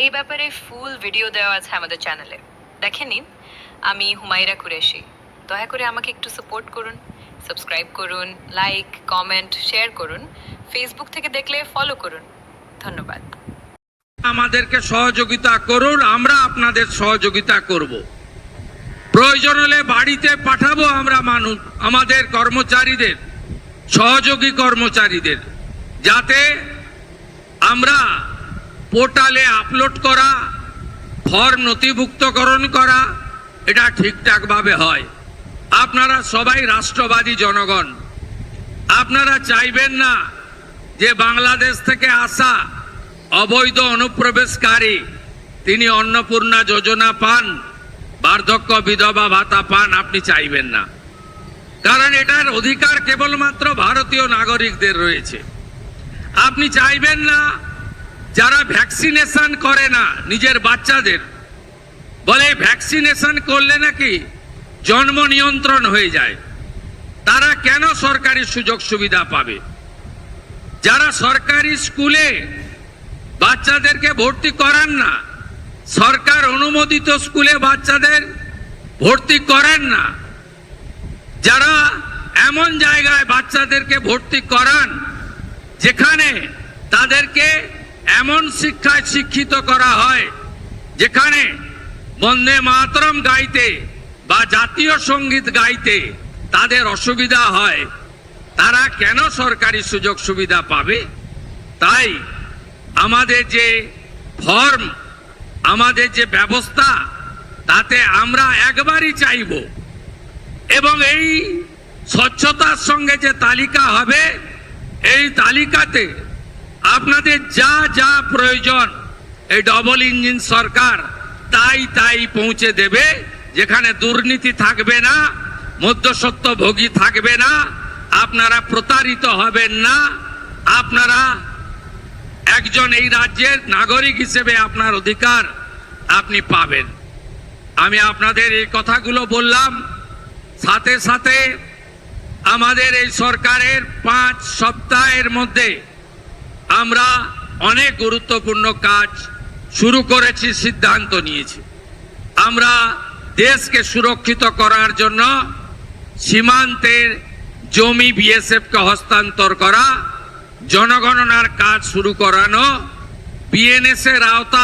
এই ব্যাপারে full video দেওয়া আছে আমাদের চ্যানেলে, দেখে নিন। আমি হুমায়রা কুরেশি। দয়া করে আমাকে একটু সাপোর্ট করুন, সাবস্ক্রাইব করুন, লাইক, কমেন্ট, শেয়ার করুন। ফেসবুক থেকে দেখলে ফলো করুন। ধন্যবাদ। আমাদেরকে সহযোগিতা করুন, আমরা আপনাদের সহযোগিতা করব। প্রয়োজন হলে বাড়িতে পাঠাবো আমরা মানুষ, আমাদের কর্মচারীদের, সহযোগী কর্মচারীদের, যাতে আমরা পোর্টালে আপলোড করা, ফর্ম নথিভুক্তকরণ করা এটা ঠিকঠাকভাবে হয়। আপনারা সবাই রাষ্ট্রবাদী জনগণ, আপনারা চাইবেন না যে বাংলাদেশ থেকে আসা অবৈধ অনুপ্রবেশকারী তিনি অন্নপূর্ণা যোজনা পান, বার্ধক্য বিধবা ভাতা পান, আপনি চাইবেন না। কারণ এটার অধিকার কেবলমাত্র ভারতীয় নাগরিকদের রয়েছে। আপনি চাইবেন না যারা ভ্যাকসিনেশন করে না নিজের বাচ্চাদের, বলে ভ্যাকসিনেশন করলে নাকি জন্ম নিয়ন্ত্রণ হয়ে যায়, তারা কেন সরকারি সুযোগ সুবিধা পাবে? যারা সরকারি স্কুলে বাচ্চাদেরকে ভর্তি করান না, সরকার অনুমোদিত স্কুলে বাচ্চাদের ভর্তি করেন না, যারা এমন জায়গায় বাচ্চাদেরকে ভর্তি করান যেখানে তাদেরকে এমন শিক্ষায় শিক্ষিত করা হয় যেখানে বন্দে মাতরম গাইতে বা জাতীয় সঙ্গীত গাইতে তাদের অসুবিধা হয়, তারা কেন সরকারি সুযোগ সুবিধা পাবে? তাই আমাদের যে ফর্ম, আমাদের যে ব্যবস্থা, তাতে আমরা একবারই চাইব, এবং এই স্বচ্ছতার সঙ্গে যে তালিকা হবে, এই তালিকাতে আপনাদের যা যা প্রয়োজন এই ডবল ইঞ্জিন সরকার তাই পৌঁছে দেবে। যেখানে দুর্নীতি থাকবে না, মধ্যস্বত্বভোগী থাকবে না, আপনারা প্রতারিত হবেন না, আপনারা একজন এই রাজ্যের নাগরিক হিসেবে আপনার অধিকার আপনি পাবেন। আমি আপনাদের এই কথাগুলো বললাম, সাথে সাথে আমাদের এই সরকারের 5 সপ্তাহের মধ্যে আমরা অনেক গুরুত্বপূর্ণ কাজ শুরু করেছি, সিদ্ধান্ত নিয়েছি। আমরা দেশকে সুরক্ষিত করার জন্য সীমান্তের জমি বিএসএফকে হস্তান্তর করা, জনগণনার কাজ শুরু করানো, বিএনএস এর আওতায়